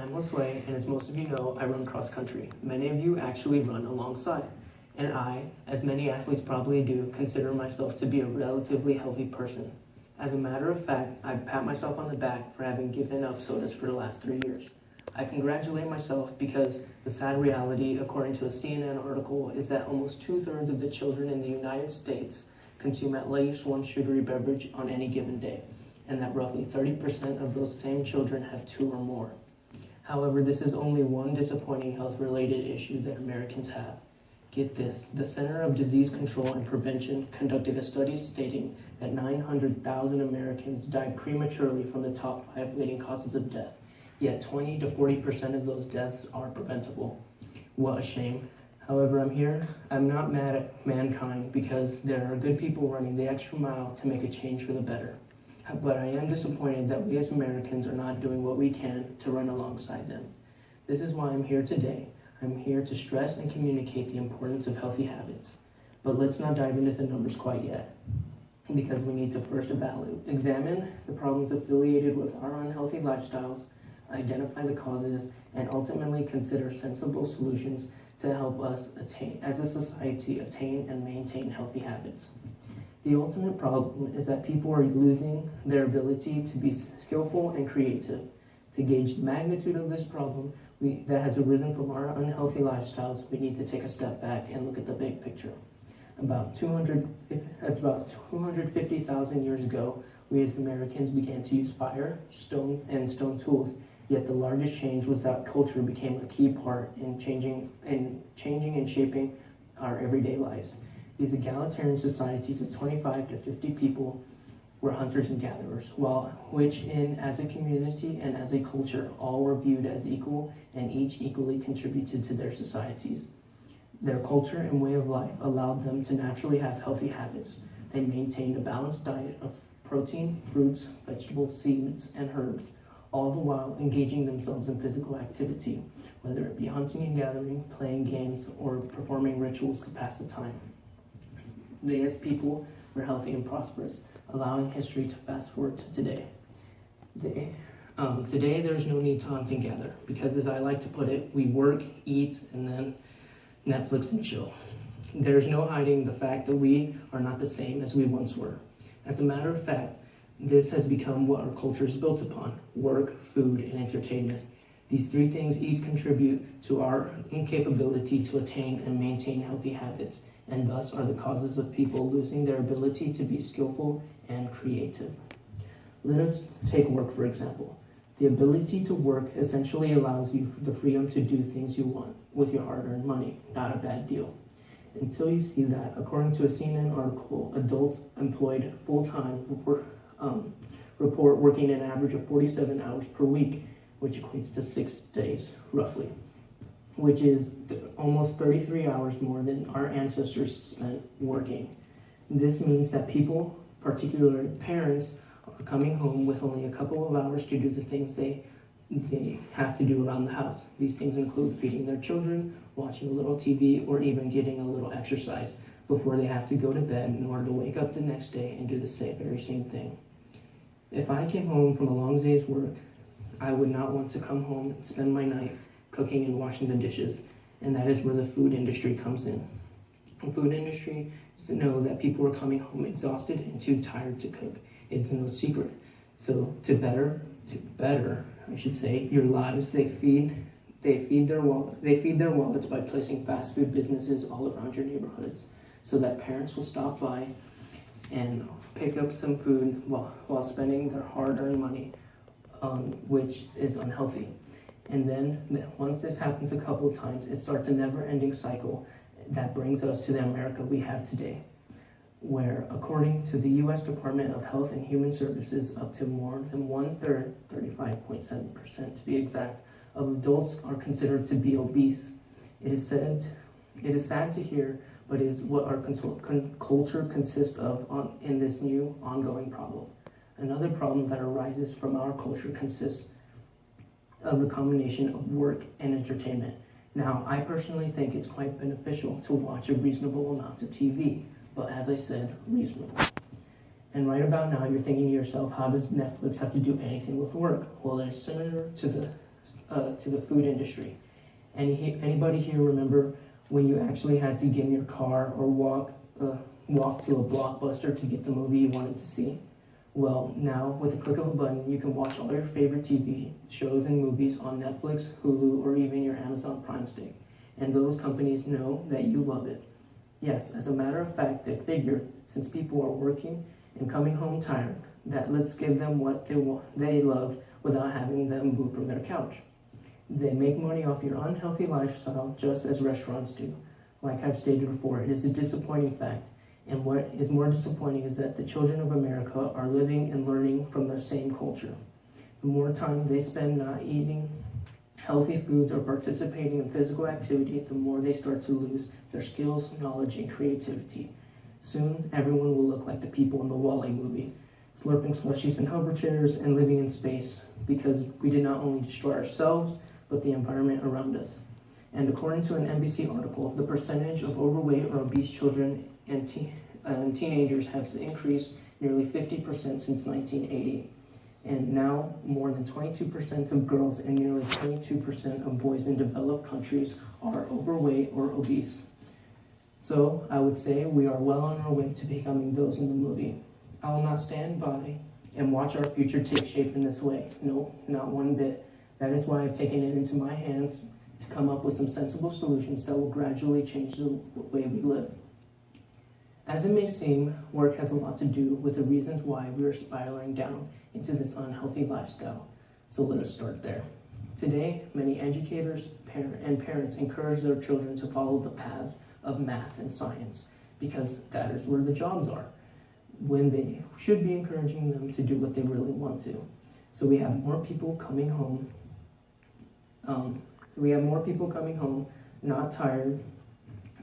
I'm Josue, and as most of you know, I run cross country. Many of you actually run alongside. And I, as many athletes probably do, consider myself to be a relatively healthy person. As a matter of fact, I pat myself on the back for having given up sodas for the last 3 years. I congratulate myself because the sad reality, according to a CNN article, is that almost 2/3 of the children in the United States consume at least one sugary beverage on any given day, and that roughly 30% of those same children have 2 or more. However, this is only one disappointing health-related issue that Americans have. Get this, the Center of Disease Control and Prevention conducted a study stating that 900,000 Americans died prematurely from the top 5 leading causes of death, yet 20 to 40% of those deaths are preventable. What a shame. However, I'm not mad at mankind because there are good people running the extra mile to make a change for the better. But I am disappointed that we as Americans are not doing what we can to run alongside them. This is why I'm here today. I'm here to stress and communicate the importance of healthy habits. But let's not dive into the numbers quite yet, because we need to first examine the problems affiliated with our unhealthy lifestyles, identify the causes, and ultimately consider sensible solutions to help us as a society attain and maintain healthy habits. The ultimate problem is that people are losing their ability to be skillful and creative. To gauge the magnitude of this problem that has arisen from our unhealthy lifestyles, we need to take a step back and look at the big picture. About 250,000 years ago, we as Americans began to use fire, stone tools. Yet the largest change was that culture became a key part in changing and shaping our everyday lives. These egalitarian societies of 25 to 50 people were hunters and gatherers, as a community and as a culture, all were viewed as equal and each equally contributed to their societies. Their culture and way of life allowed them to naturally have healthy habits. They maintained a balanced diet of protein, fruits, vegetables, seeds, and herbs, all the while engaging themselves in physical activity, whether it be hunting and gathering, playing games, or performing rituals to pass the time. They as people were healthy and prosperous, allowing history to fast forward to today. Today there's no need to hunt and gather, because as I like to put it, we work, eat, and then Netflix and chill. There's no hiding the fact that we are not the same as we once were. As a matter of fact, this has become what our culture is built upon: work, food, and entertainment. These 3 things each contribute to our incapability to attain and maintain healthy habits, and thus are the causes of people losing their ability to be skillful and creative. Let us take work, for example. The ability to work essentially allows you the freedom to do things you want with your hard-earned money. Not a bad deal. Until you see that, according to a CNN article, adults employed full-time report working an average of 47 hours per week, which equates to 6 days, roughly, which is almost 33 hours more than our ancestors spent working. This means that people, particularly parents, are coming home with only a couple of hours to do the things they have to do around the house. These things include feeding their children, watching a little TV, or even getting a little exercise before they have to go to bed in order to wake up the next day and do the very same thing. If I came home from a long day's work, I would not want to come home and spend my night cooking and washing the dishes, and that is where the food industry comes in. The food industry know that people are coming home exhausted and too tired to cook. It's no secret. So to better your lives, they feed their wallets by placing fast food businesses all around your neighborhoods, so that parents will stop by and pick up some food while spending their hard-earned money, which is unhealthy. And then once this happens a couple of times, it starts a never-ending cycle that brings us to the America we have today, where according to the U.S. Department of Health and Human Services, up to more than 1/3, 35.7% to be exact, of adults are considered to be obese. It is sad to hear, but is what our culture consists of in this new ongoing problem. Another problem that arises from our culture consists of the combination of work and entertainment. Now, I personally think it's quite beneficial to watch a reasonable amount of TV, but as I said, reasonable. And right about now, you're thinking to yourself, how does Netflix have to do anything with work? Well, it is similar to the to the food industry. Anybody here remember when you actually had to get in your car or walk to a Blockbuster to get the movie you wanted to see? Well, now with the click of a button, you can watch all your favorite TV shows and movies on Netflix, Hulu, or even your Amazon Prime stick. And those companies know that you love it. Yes, as a matter of fact, they figured since people are working and coming home tired, that let's give them what they love without having them move from their couch. They make money off your unhealthy lifestyle just as restaurants do. Like I've stated before, it is a disappointing fact. And what is more disappointing is that the children of America are living and learning from the same culture. The more time they spend not eating healthy foods or participating in physical activity, the more they start to lose their skills, knowledge, and creativity. Soon, everyone will look like the people in the Wall-E movie, slurping slushies in hover chairs and living in space, because we did not only destroy ourselves, but the environment around us. And according to an NBC article, the percentage of overweight or obese children and teenagers has increased nearly 50% since 1980. And now more than 22% of girls and nearly 22% of boys in developed countries are overweight or obese. So I would say we are well on our way to becoming those in the movie. I will not stand by and watch our future take shape in this way. No, not one bit. That is why I've taken it into my hands to come up with some sensible solutions that will gradually change the way we live. As it may seem, work has a lot to do with the reasons why we are spiraling down into this unhealthy lifestyle. So let us start there. Today, many educators and parents encourage their children to follow the path of math and science because that is where the jobs are, when they should be encouraging them to do what they really want to. So we have more people coming home. Not tired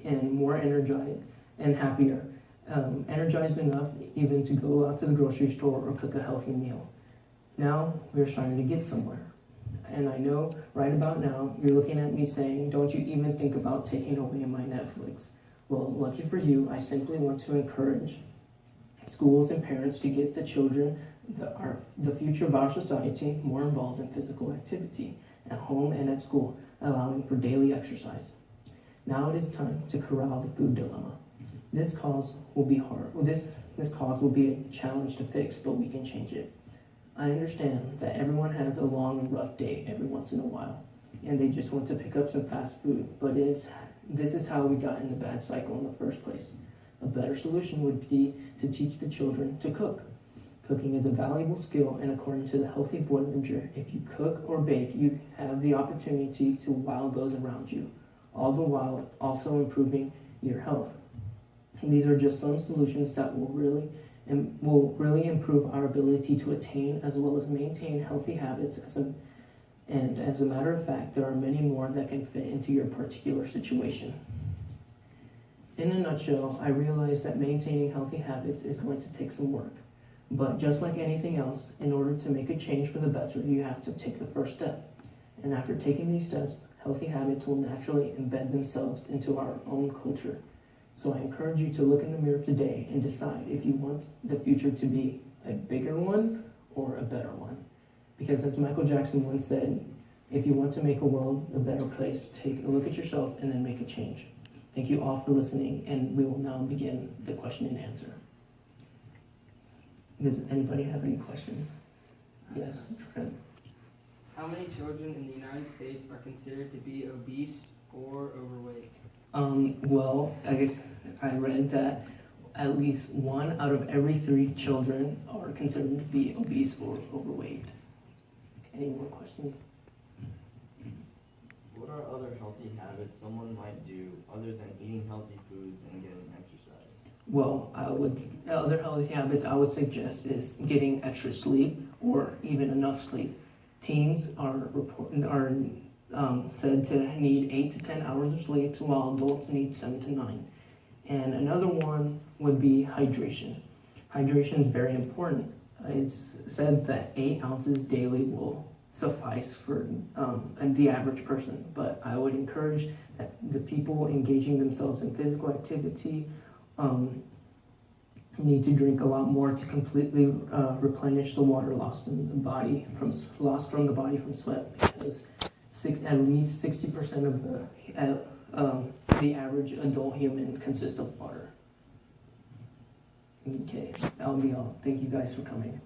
and more energized and happier, energized enough even to go out to the grocery store or cook a healthy meal. Now we're starting to get somewhere. And I know right about now you're looking at me saying, don't you even think about taking away my Netflix? Well, lucky for you, I simply want to encourage schools and parents to get the children, the future of our society, more involved in physical activity at home and at school, allowing for daily exercise. Now it is time to corral the food dilemma. This cause will be hard. This cause will be a challenge to fix, but we can change it. I understand that everyone has a long and rough day every once in a while, and they just want to pick up some fast food, but this is how we got in the bad cycle in the first place. A better solution would be to teach the children to cook. Cooking is a valuable skill, and according to the Healthy Voyager, if you cook or bake, you have the opportunity to wow those around you, all the while also improving your health. These are just some solutions that will really improve our ability to attain as well as maintain healthy habits. And as a matter of fact, there are many more that can fit into your particular situation. In a nutshell, I realize that maintaining healthy habits is going to take some work. But just like anything else, in order to make a change for the better, you have to take the first step. And after taking these steps, healthy habits will naturally embed themselves into our own culture. So I encourage you to look in the mirror today and decide if you want the future to be a bigger one or a better one. Because as Michael Jackson once said, if you want to make a world a better place, take a look at yourself and then make a change. Thank you all for listening, and we will now begin the question and answer. Does anybody have any questions? Yes, Trent. How many children in the United States are considered to be obese or overweight? Well, I guess I read that at least 1 out of every 3 children are considered to be obese or overweight. Any more questions? What are other healthy habits someone might do other than eating healthy foods and getting exercise? Well, other healthy habits I would suggest is getting extra sleep or even enough sleep. Teens are said to need 8 to 10 hours of sleep, while adults need 7 to 9. And another one would be hydration. Hydration is very important. It's said that 8 ounces daily will suffice for the average person, but I would encourage that the people engaging themselves in physical activity need to drink a lot more to completely replenish the water lost from the body from sweat, because at least 60% of the average adult human consists of water. Okay, that'll be all. Thank you guys for coming.